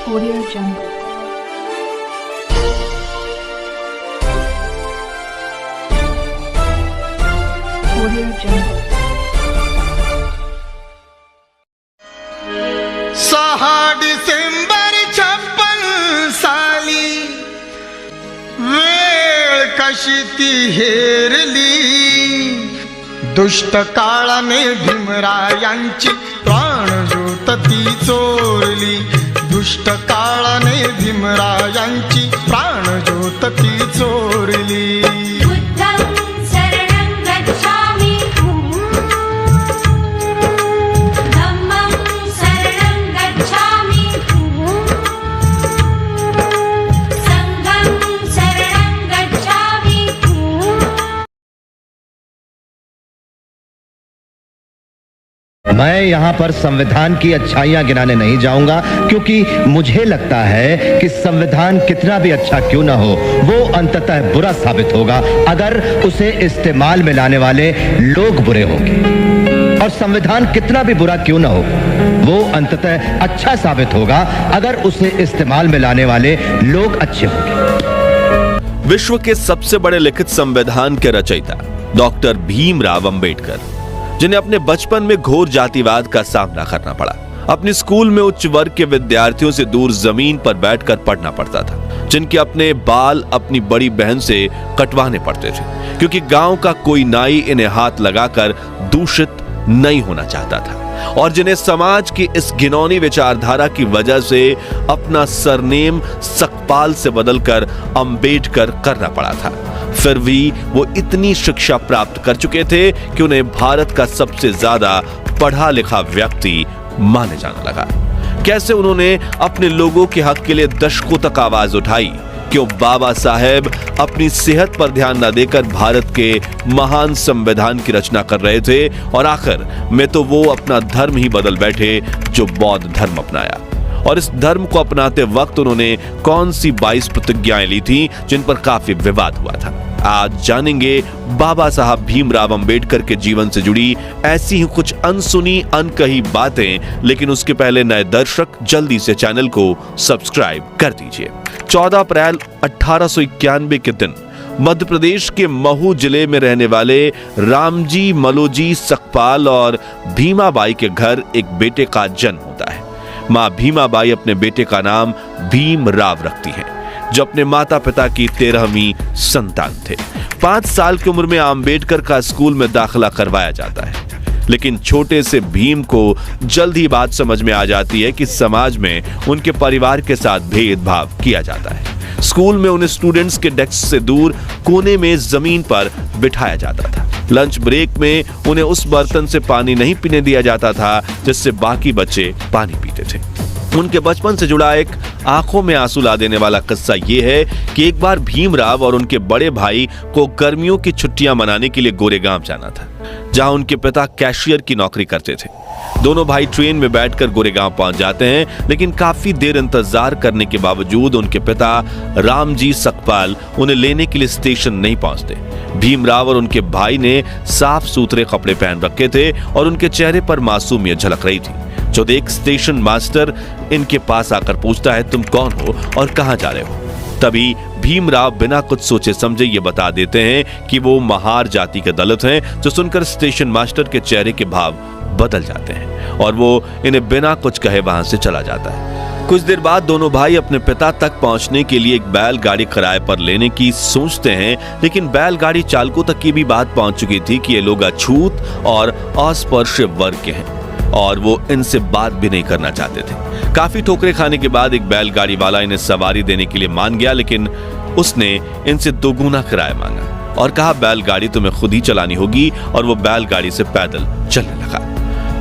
Audio Jungle. Audio Jungle. 6 December 56 साली वेळ कशी ती हेरली, दुष्ट काळाने भीमरायांची प्राणज्योत ती चोरली, दुष्ट काळाने भीमरायांची प्राणज्योत ती चोरली. मैं यहाँ पर संविधान की अच्छाइयाँ गिनाने नहीं जाऊंगा, क्योंकि मुझे लगता है कि संविधान कितना भी अच्छा क्यों ना हो, वो अंततः बुरा साबित होगा अगर उसे इस्तेमाल में लाने वाले लोग बुरे होंगे, और संविधान कितना भी बुरा क्यों ना हो, वो अंततः अच्छा साबित होगा अगर उसे इस्तेमाल में लाने वाले लोग अच्छे होंगे. विश्व के सबसे बड़े लिखित संविधान के रचयिता डॉक्टर भीमराव अंबेडकर, जिन्हें अपने बचपन में घोर जातिवाद का सामना करना पड़ा, अपने स्कूल में उच्च वर्ग के विद्यार्थियों से दूर जमीन पर बैठकर पढ़ना पड़ता था, जिनके अपने बाल अपनी बड़ी बहन से कटवाने पड़ते थे, क्योंकि गांव का कोई नाई इन्हें हाथ लगाकर दूषित नहीं होना चाहता था, और जिन्हें समाज की इस घिनौनी विचारधारा की वजह से अपना सरनेम सकपाल से बदलकर अंबेडकर करना पड़ा था. फिर भी वो इतनी शिक्षा प्राप्त कर चुके थे कि उन्हें भारत का सबसे ज्यादा पढ़ा लिखा व्यक्ति माने जाने लगा. कैसे उन्होंने अपने लोगों के हक के लिए दशकों तक आवाज उठाई, क्यों बाबा साहेब अपनी सेहत पर ध्यान न देकर भारत के महान संविधान की रचना कर रहे थे, और आखिर में तो वो अपना धर्म ही बदल बैठे जो बौद्ध धर्म अपनाया. और इस धर्म को अपनाते वक्त उन्होंने कौन सी 22 प्रतिज्ञाएं ली थी जिन पर काफी विवाद हुआ था. आज जानेंगे बाबा साहब भीमराव अंबेडकर के जीवन से जुड़ी ऐसी ही कुछ अनसुनी अनकही बातें, लेकिन उसके पहले नए दर्शक जल्दी से चैनल को सब्सक्राइब कर दीजिए. 14 अप्रैल 1891 के दिन मध्य प्रदेश के महू जिले में रहने वाले रामजी मलोजी सकपाल और भीमाबाई के घर एक बेटे का जन्म होता है. मां भीमाबाई अपने बेटे का नाम भीमराव रखती हैं, जो अपने माता पिता की 13वीं संतान थे. 5 साल की उम्र में अंबेडकर का स्कूल में दाखिला करवाया जाता है, लेकिन छोटे से भीम को जल्द ही बात समझ में आ जाती है कि समाज में उनके परिवार के साथ भेदभाव किया जाता है. स्कूल में उन्हें स्टूडेंट्स के डेस्क से दूर कोने में जमीन पर बिठाया जाता था. लंच ब्रेक में उन्हें उस बर्तन से पानी नहीं पीने दिया जाता था जिससे बाकी बच्चे पानी पीते थे. उनके बचपन से जुड़ा एक आंखों में आंसू ला देने वाला किस्सा यह है कि एक बार भीमराव और उनके बड़े भाई को गर्मियों की छुट्टियां मनाने के लिए गोरेगांव जाना था, जहां उनके पिता कैशियर की नौकरी करते थे. दोनों भाई ट्रेन में बैठकर गोरेगांव पहुंच जाते हैं, लेकिन काफी देर इंतजार करने के बावजूद उनके पिता रामजी सकपाल उन्हें लेने के लिए स्टेशन नहीं पहुंचते. भीमराव और उनके भाई ने साफ सुथरे कपड़े पहन रखे थे और उनके चेहरे पर मासूमियत झलक रही थी. जो देख स्टेशन मास्टर इनके पास आकर पूछता है, तुम कौन हो और कहां जा रहे हो? तभी भीमराव बिना कुछ सोचे समझे ये बता देते हैं कि वो महार जाति के दलित हैं, जो सुनकर स्टेशन मास्टर के चेहरे के भाव बदल जाते हैं और वो इन्हें बिना कुछ कहे वहां से चला जाता है. कुछ देर बाद दोनों भाई अपने पिता तक पहुंचने के लिए एक बैलगाड़ी किराए पर लेने की सोचते हैं, लेकिन बैलगाड़ी चालकों तक की भी बात पहुंच चुकी थी कि ये लोग अछूत और अस्पृश्य वर्ग के हैं और वो इनसे बात भी नहीं करना चाहते थे. काफी ठोकरें खाने के बाद एक बैलगाड़ी वाला इन्हें सवारी देने के लिए मान गया, लेकिन उसने इनसे दोगुना किराया मांगा और कहा बैलगाड़ी तुम्हें खुद ही चलानी होगी, और वो बैलगाड़ी से पैदल चलने लगा,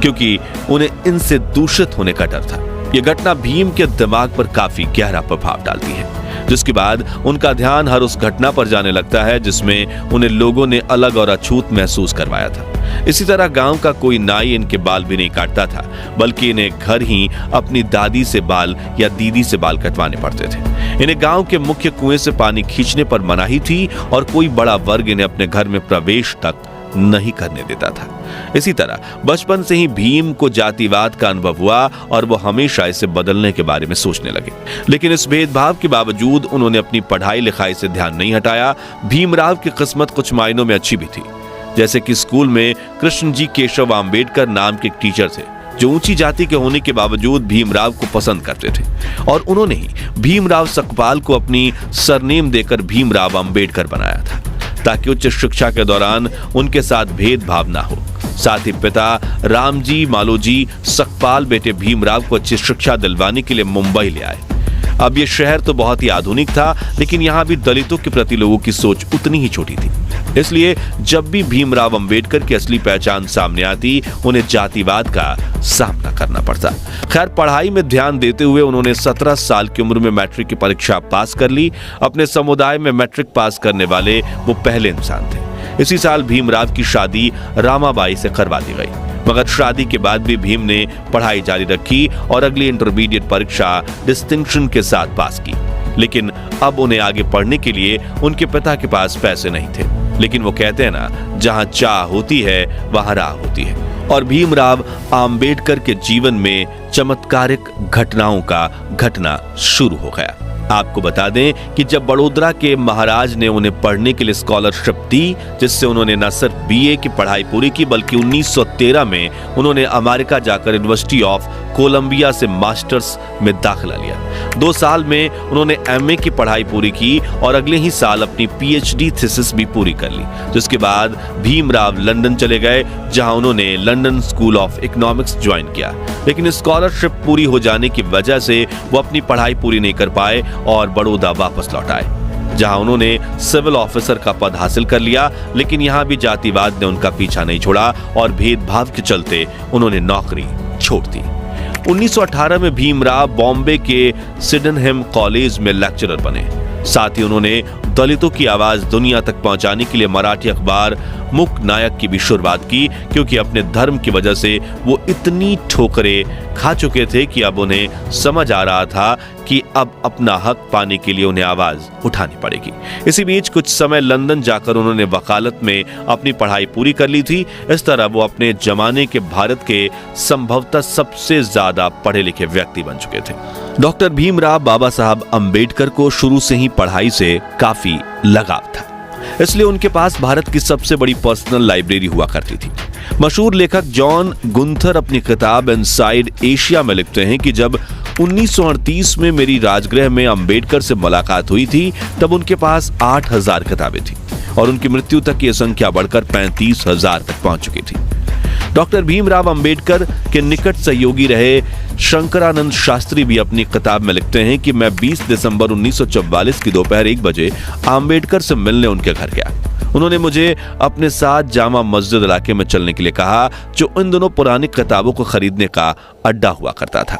क्योंकि उन्हें इनसे दूषित होने का डर था. यह घटना भीम के दिमाग पर काफी गहरा प्रभाव डालती है, जिसके बाद उनका ध्यान हर उस घटना पर जाने लगता है जिसमें उन्हें लोगों ने अलग और अछूत महसूस करवाया था. इसी तरह गांव का कोई नाई इनके बाल भी नहीं काटता था, बल्कि इन्हें घर ही अपनी दादी से बाल या दीदी से बाल कटवाने पड़ते थे. इन्हें गांव के मुख्य कुएं से पानी खींचने पर मनाही थी और कोई बड़ा वर्ग इन्हें अपने घर में प्रवेश तक नहीं करने देता था। इसी तरह बचपन से ही भीम को जातिवाद का अनुभव हुआ और वो हमेशा इसे बदलने के बारे में सोचने लगे। लेकिन इस भेदभाव के बावजूद उन्होंने अपनी पढ़ाई लिखाई से ध्यान नहीं हटाया। भीमराव की किस्मत कुछ मायनों में अच्छी भी थी, जैसे कि स्कूल में कृष्ण जी केशव आम्बेडकर नाम के एक टीचर थे जो ऊंची जाति के होने के बावजूद भीमराव को पसंद करते थे, और उन्होंने ही भीमराव सकपाल को अपनी सरनेम देकर भीमराव आम्बेडकर बनाया था ताकि उच्च शिक्षा के दौरान उनके साथ भेदभाव ना हो। साथ ही पिता रामजी मालोजी सकपाल बेटे भीमराव को अच्छी शिक्षा दिलवाने के लिए मुंबई ले आए। अब यह शहर तो बहुत ही आधुनिक था, लेकिन यहां भी दलितों के प्रति लोगों की सोच उतनी ही छोटी थी। इसलिए जब भी भीमराव अंबेडकर की असली पहचान सामने आती, उन्हें जातिवाद का सामना करना पड़ता। खैर, पढ़ाई में ध्यान देते हुए उन्होंने 17 साल की उम्र में मैट्रिक की परीक्षा पास कर ली। अपने समुदाय में मैट्रिक पास करने वाले वो पहले इंसान थे। इसी साल भीमराव की शादी रामाबाई से करवा दी गई, मगर शादी के बाद भी भीम ने पढ़ाई जारी रखी और अगली इंटरमीडिएट परीक्षा डिस्टिंक्शन के साथ पास की। लेकिन अब उन्हें आगे पढ़ने के लिए उनके पिता के पास पैसे नहीं थे। लेकिन वो कहते हैं ना, जहां चाह होती है वहां राह होती है, और भीमराव आम्बेडकर के जीवन में चमत्कारिक घटनाओं का घटना शुरू हो गया। आपको बता दें कि जब बड़ोदरा के महाराज ने उन्हें पढ़ने के लिए स्कॉलरशिप दी, जिससे उन्होंने न सिर्फ बीए की पढ़ाई पूरी की, बल्कि 1913 में उन्होंने अमेरिका जाकर यूनिवर्सिटी ऑफ कोलंबिया से मास्टर्स में दाखिला लिया। 2 साल में उन्होंने एमए की पढ़ाई पूरी की और अगले ही साल अपनी पीएचडी थीसिस भी पूरी कर ली। जिसके बाद भीमराव लंदन चले गए, जहां उन्होंने London school of economics join किया। लेकिन स्कॉलरशिप पूरी हो जाने की वजह से वो अपनी पढ़ाई पूरी नहीं कर पाए और बड़ौदा वापस लौट आए, जहां उन्होंने सिविल ऑफिसर का पद हासिल कर लिया। लेकिन यहां भी जातिवाद ने उनका पीछा नहीं छोड़ा और भेदभाव के चलते उन्होंने नौकरी छोड़ दी। 1918 में भीमराव बॉम्बे के सिडेनहम कॉलेज में लेक्चरर बने। साथ ही उन्होंने दलितों की आवाज दुनिया तक पहुंचाने के लिए मराठी अखबार मुक नायक की भी शुरुआत की, क्योंकि अपने धर्म की वजह से वो इतनी ठोकरें खा चुके थे कि अब उन्हें समझ आ रहा था कि अब अपना हक पाने के लिए उन्हें आवाज उठानी पड़ेगी। इसी बीच कुछ समय लंदन जाकर उन्होंने वकालत में अपनी पढ़ाई पूरी कर ली थी। इस तरह वो अपने जमाने के भारत के संभवतः सबसे ज्यादा पढ़े लिखे व्यक्ति बन चुके थे। डॉक्टर भीमराव बाबा साहब अंबेडकर को शुरू से ही पढ़ाई से काफी लगाव था, इसलिए उनके पास भारत की सबसे बड़ी पर्सनल लाइब्रेरी हुआ करती थी। मशहूर लेखक जॉन गुंथर अपनी किताब इनसाइड एशिया में लिखते हैं कि जब 1938 में मेरी राजगृह में अंबेडकर से मुलाकात हुई थी, तब उनके पास 8000 किताबें थी और उनकी मृत्यु तक यह संख्या बढ़कर 35,000 तक पहुंच चुकी थी। डॉक्टर भीमराव अंबेडकर के निकट सहयोगी रहे शंकरानंद शास्त्री भी अपनी किताब में लिखते हैं कि मैं 20 दिसंबर 1944 की दोपहर 1 बजे अंबेडकर से मिलने उनके घर गया। उन्होंने मुझे अपने साथ जामा मस्जिद इलाके में चलने के लिए कहा, जो इन दोनों पुरानी किताबों को खरीदने का अड्डा हुआ करता था।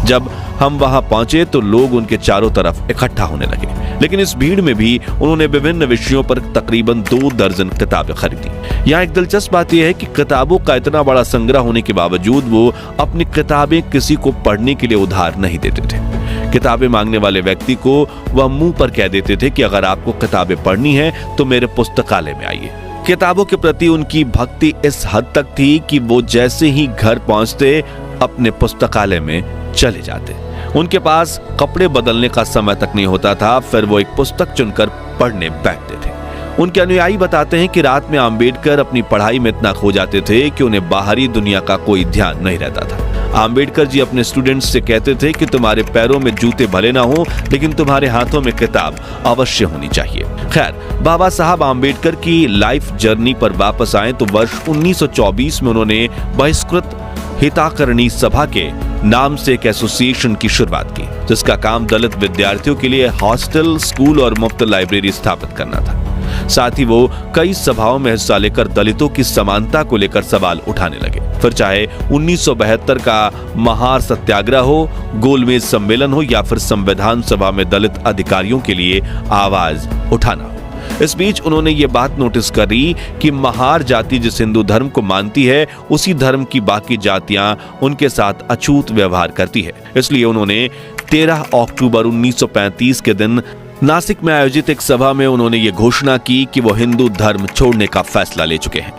जब हम वहां पहुंचे तो लोग उनके चारों तरफ इकट्ठा होने लगे, लेकिन इस भीड़ में भी उन्होंने विभिन्न विषयों पर तकरीबन 2 दर्जन किताबें खरीदी। यहाँ एक दिलचस्प बात यह है कि किताबों का इतना बड़ा संग्रह होने के बावजूद वो अपनी किताबें किसी को पढ़ने के लिए उधार नहीं देते थे। किताबें मांगने वाले व्यक्ति को वह मुंह पर कह देते थे कि अगर आपको किताबें पढ़नी है तो मेरे पुस्तकालय में आइए। किताबों के प्रति उनकी भक्ति इस हद तक थी कि वो जैसे ही घर पहुंचते अपने पुस्तकालय में चले जाते। उनके पास कपड़े बदलने का समय तक नहीं होता था, फिर वो एक पुस्तक चुनकर पढ़ने बैठते थे। उनके अनुयायी बताते हैं कि रात में अंबेडकर अपनी पढ़ाई में इतना खो जाते थे कि उन्हें बाहरी दुनिया का कोई ध्यान नहीं रहता था। अंबेडकर जी अपने स्टूडेंट्स से कहते थे कि तुम्हारे पैरों में जूते भले ना हो, लेकिन तुम्हारे हाथों में किताब अवश्य होनी चाहिए। खैर, बाबा साहब अंबेडकर की लाइफ जर्नी पर वापस आए तो वर्ष 1924 में उन्होंने बहिष्कृत हिताकरणी सभा के नाम से एक एसोसिएशन की शुरुआत की, जिसका काम दलित विद्यार्थियों के लिए हॉस्टल, स्कूल और मुफ्त लाइब्रेरी स्थापित करना था। साथ ही वो कई सभाओं में हिस्सा लेकर दलितों की समानता को लेकर सवाल उठाने लगे। फिर चाहे 1972 का महार सत्याग्रह हो, गोलमेज सम्मेलन हो या फिर संविधान सभा में दलित अधिकारियों के लिए आवाज उठाना हो। इस बीच उन्होंने ये बात नोटिस करी कि महार जाति जिस हिंदू धर्म को मानती है, उसी धर्म की बाकी जातियां उनके साथ अछूत व्यवहार करती है। इसलिए उन्होंने 13 अक्टूबर 1935 के दिन नासिक में आयोजित एक सभा में उन्होंने ये घोषणा की कि वो हिंदू धर्म छोड़ने का फैसला ले चुके हैं।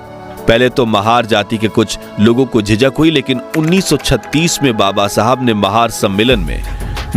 पहले तो महार जाति के कुछ लोगों को झिझक हुई, लेकिन 1936 में बाबा साहब ने महार सम्मेलन में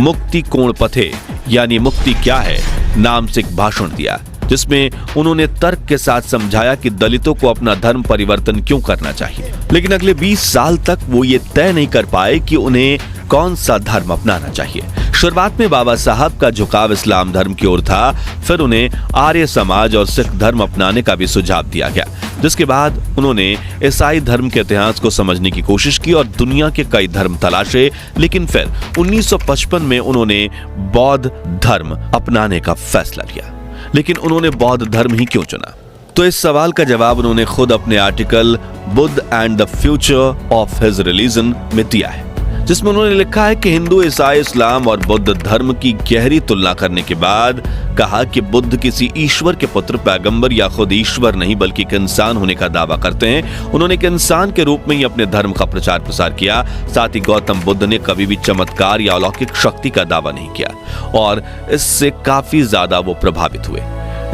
मुक्ति कोण पथे यानी मुक्ति क्या है नाम से एक भाषण दिया, जिसमें उन्होंने तर्क के साथ समझाया कि दलितों को अपना धर्म परिवर्तन क्यों करना चाहिए। लेकिन अगले 20 साल तक वो ये तय नहीं कर पाए कि उन्हें कौन सा धर्म अपनाना चाहिए। शुरुआत में बाबा साहब का झुकाव इस्लाम धर्म की ओर था, फिर उन्हें आर्य समाज और सिख धर्म अपनाने का भी सुझाव दिया गया, जिसके बाद उन्होंने ईसाई धर्म के इतिहास को समझने की कोशिश की और दुनिया के कई धर्म तलाशे। लेकिन फिर 1955 में उन्होंने बौद्ध धर्म अपनाने का फैसला लिया। लेकिन उन्होंने बौद्ध धर्म ही क्यों चुना? तो इस सवाल का जवाब उन्होंने खुद अपने article Buddha and the future of his religion में दिया है, जिसमें उन्होंने लिखा है कि हिंदू, ईसाई, इस्लाम और बौद्ध धर्म की गहरी तुलना करने के बाद कहा कि बुद्ध किसी ईश्वर के पुत्र, पैगंबर या खुद ईश्वर नहीं बल्कि एक इंसान होने का दावा करते हैं। उन्होंने एक इंसान के रूप में ही अपने धर्म का प्रचार प्रसार किया। साथ ही गौतम बुद्ध ने कभी भी चमत्कार या अलौकिक शक्ति का दावा नहीं किया और इससे काफी ज्यादा वो प्रभावित हुए।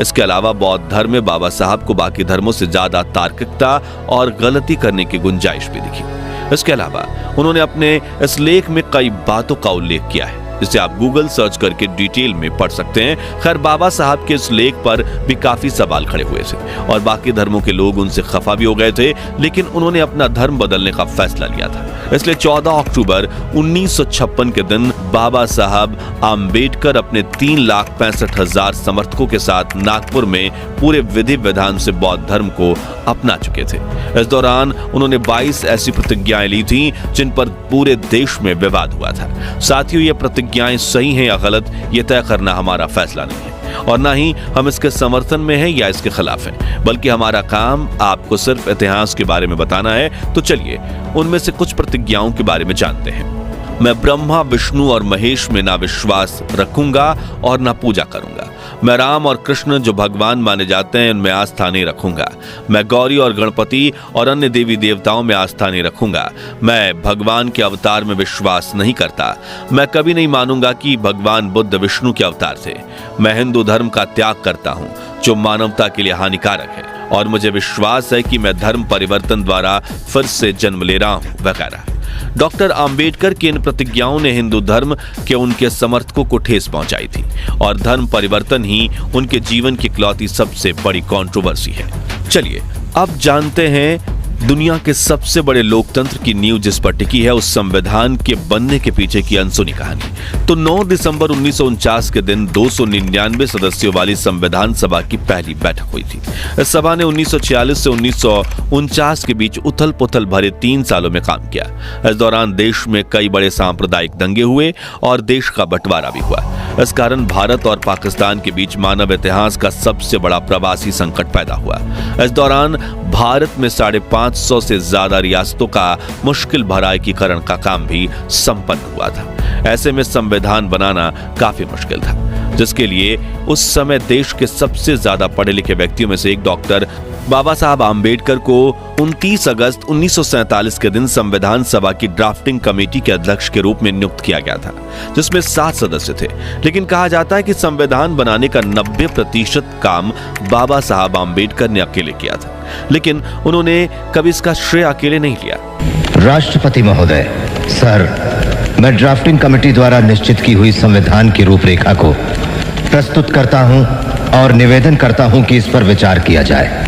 इसके अलावा बौद्ध धर्म में बाबा साहब को बाकी धर्मों से ज्यादा तार्किकता और गलती करने की गुंजाइश भी दिखी। इसके अलावा उन्होंने अपने इस लेख में कई बातों का उल्लेख किया है, जिसे आप गूगल सर्च करके डिटेल में पढ़ सकते हैं। खैर, बाबा साहब के इस लेख पर भी काफी सवाल खड़े हुए थे और बाकी धर्मों के लोग उनसे खफा भी हो गए थे, लेकिन उन्होंने अपना धर्म बदलने का फैसला लिया था। इसलिए 14 अक्टूबर 1956 के दिन बाबा साहब आम्बेडकर अपने 3,65,000 समर्थकों के साथ नागपुर में पूरे विधि विधान से बौद्ध धर्म को अपना चुके थे। इस दौरान उन्होंने 22 ऐसी प्रतिज्ञाएं ली थी जिन पर पूरे देश में विवाद हुआ था। साथियों, ये प्रतिज्ञाएं सही हैं या गलत, ये तय करना हमारा फैसला नहीं है और ना ही हम इसके समर्थन में हैं या इसके खिलाफ हैं, बल्कि हमारा काम आपको सिर्फ इतिहास के बारे में बताना है। तो चलिए उनमें से कुछ प्रतिज्ञाओं के बारे में जानते हैं। मैं ब्रह्मा, विष्णु और महेश में ना विश्वास रखूंगा और ना पूजा करूंगा। मैं राम और कृष्ण जो भगवान माने जाते हैं उनमें आस्था नहीं रखूंगा। मैं गौरी और गणपति और अन्य देवी देवताओं में आस्था नहीं रखूंगा। मैं भगवान के अवतार में विश्वास नहीं करता। मैं कभी नहीं मानूंगा कि भगवान बुद्ध विष्णु के अवतार थे। मैं हिंदू धर्म का त्याग करता हूं जो मानवता के लिए हानिकारक है और मुझे विश्वास है कि मैं धर्म परिवर्तन द्वारा फिर से जन्म ले रहा हूं, वगैरह। डॉक्टर आम्बेडकर की इन प्रतिज्ञाओं ने हिंदू धर्म के उनके समर्थकों को ठेस पहुंचाई थी और धर्म परिवर्तन ही उनके जीवन की इकलौती सबसे बड़ी कंट्रोवर्सी है। चलिए अब जानते हैं दुनिया के सबसे बड़े लोकतंत्र की नींव जिस पर टिकी है, उस संविधान के बनने के पीछे की अनसुनी कहानी। तो 9 दिसंबर 1949 के दिन 299 सदस्यों वाली संविधान सभा की पहली बैठक हुई थी। इस सभा ने 1946 से 1949 के बीच उथल पुथल भरे 3 सालों में काम किया। इस दौरान देश में कई बड़े सांप्रदायिक दंगे हुए और देश का बंटवारा भी हुआ। इस कारण भारत और पाकिस्तान के बीच मानव इतिहास का सबसे बड़ा प्रवासी संकट पैदा हुआ। इस दौरान भारत में 550 से ज्यादा रियासतों का मुश्किल भरा एकीकरण का काम भी संपन्न हुआ था। ऐसे में संविधान बनाना काफी मुश्किल था, जिसके लिए उस समय देश के सबसे ज्यादा पढ़े लिखे व्यक्तियों में से एक डॉक्टर बाबा साहब आम्बेडकर को 29 अगस्त 1947 के दिन संविधान सभा की ड्राफ्टिंग कमेटी के अध्यक्ष के रूप में नियुक्त किया गया था, जिसमें 7 सदस्य थे। लेकिन कहा जाता है कि संविधान बनाने का 90% काम बाबा साहब आम्बेडकर ने अकेले किया था, लेकिन उन्होंने कभी इसका श्रेय अकेले नहीं लिया। राष्ट्रपति महोदय, सर, मैं ड्राफ्टिंग कमेटी द्वारा निश्चित की हुई संविधान की रूपरेखा को प्रस्तुत करता हूं और निवेदन करता हूं कि इस पर विचार किया जाए।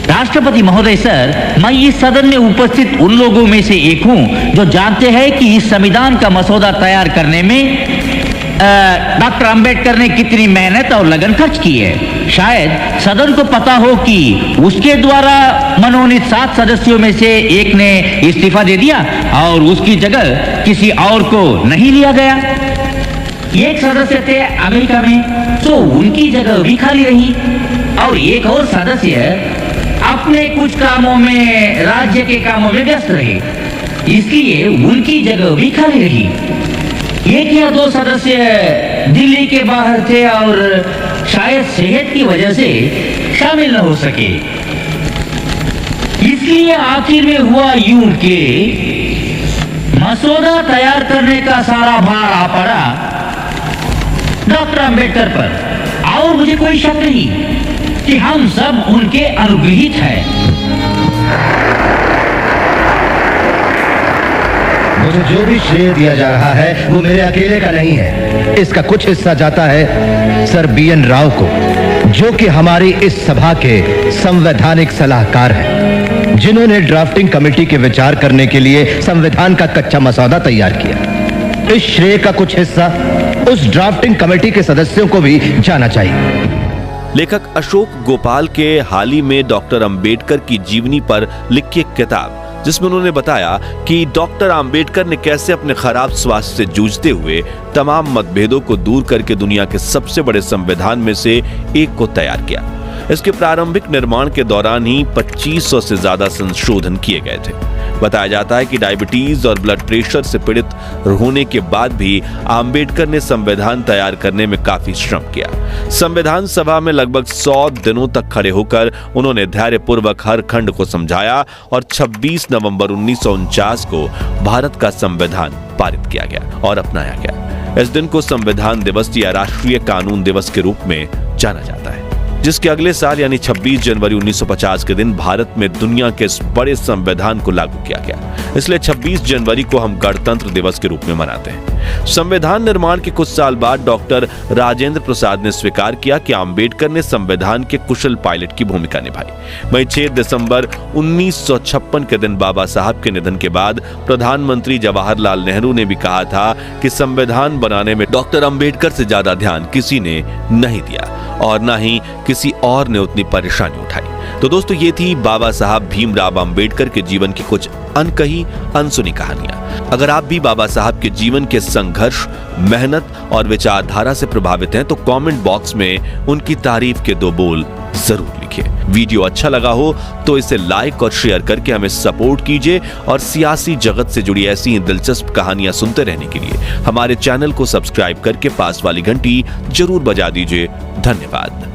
राष्ट्रपति महोदय, सर, मैं इस सदन में उपस्थित उन लोगों में से एक हूं जो जानते हैं कि इस संविधान का मसौदा तैयार करने में डॉक्टर अंबेडकर ने कितनी मेहनत और लगन खर्च की है। शायद सदन को पता हो कि उसके द्वारा मनोनीत 7 सदस्यों में से एक ने इस्तीफा दे दिया और उसकी जगह किसी और को नहीं लिया गया। एक सदस्य थे अमेरिका में, तो उनकी जगह भी खाली रही और एक और सदस्य अपने कुछ कामों में, राज्य के कामों में व्यस्त रहे, इसलिए उनकी जगह भी खाली रही। 1 या 2 सदस्य दिल्ली के बाहर थे और शायद सेहत की वजह से शामिल न हो सके। इसलिए आखिर में हुआ यूं कि मसौदा तैयार करने का सारा भार आ पड़ा डॉक्टर अंबेडकर पर। और मुझे कोई शक नहीं कि हम सब उनके अनुग्रहित हैं। मुझे जो भी श्रेय दिया जा रहा है वो मेरे अकेले का नहीं है। इसका कुछ हिस्सा जाता है सर BN राव को, जो कि हमारी इस सभा के संवैधानिक सलाहकार हैं, जिन्होंने ड्राफ्टिंग कमेटी के विचार करने के लिए संविधान का कच्चा मसौदा तैयार किया। इस श्रेय का कुछ हिस्सा उस ड्राफ्टिंग कमेटी के सदस्यों को भी जाना चाहिए। लेखक अशोक गोपाल के हाल ही में डॉक्टर अंबेडकर की जीवनी पर लिखी एक किताब, जिसमें उन्होंने बताया कि डॉक्टर अंबेडकर ने कैसे अपने खराब स्वास्थ्य से जूझते हुए तमाम मतभेदों को दूर करके दुनिया के सबसे बड़े संविधान में से एक को तैयार किया। इसके प्रारंभिक निर्माण के दौरान ही 2500 से ज्यादा संशोधन किए गए थे। बताया जाता है कि डायबिटीज और ब्लड प्रेशर से पीड़ित होने के बाद भी अंबेडकर ने संविधान तैयार करने में काफी श्रम किया। संविधान सभा में लगभग 100 दिनों तक खड़े होकर उन्होंने धैर्यपूर्वक हर खंड को समझाया और 26 नवंबर 1949 को भारत का संविधान पारित किया गया और अपनाया गया। इस दिन को संविधान दिवस या राष्ट्रीय कानून दिवस के रूप में जाना जाता है, जिसके अगले साल यानी 26 जनवरी 1950 के दिन भारत में दुनिया के इस बड़े संविधान को लागू किया गया। इसलिए 26 जनवरी को हम गणतंत्र दिवस के रूप में मनाते हैं। संविधान निर्माण के कुछ साल बाद डॉक्टर राजेंद्र प्रसाद ने स्वीकार किया कि अंबेडकर ने संविधान के कुशल पायलट की भूमिका निभाई। वहीं 6 दिसंबर 1956 के दिन बाबा साहब के निधन के बाद प्रधानमंत्री जवाहरलाल नेहरू ने भी कहा था कि संविधान बनाने में डॉक्टर अंबेडकर से ज्यादा ध्यान किसी ने नहीं दिया और न ही किसी और ने उतनी परेशानी उठाई। तो दोस्तों, ये थी बाबा साहब भीमराव अंबेडकर के जीवन की कुछ अनकही अनसुनी कहानियां। अगर आप भी बाबा साहब के जीवन के संघर्ष, मेहनत और विचारधारा से प्रभावित हैं तो कमेंट बॉक्स में उनकी तारीफ के 2 बोल जरूर लिखिए। वीडियो अच्छा लगा हो तो इसे लाइक और शेयर करके हमें सपोर्ट कीजिए और सियासी जगत से जुड़ी ऐसी ही दिलचस्प कहानियां सुनते रहने के लिए हमारे चैनल को सब्सक्राइब करके पास वाली घंटी जरूर बजा दीजिए। धन्यवाद।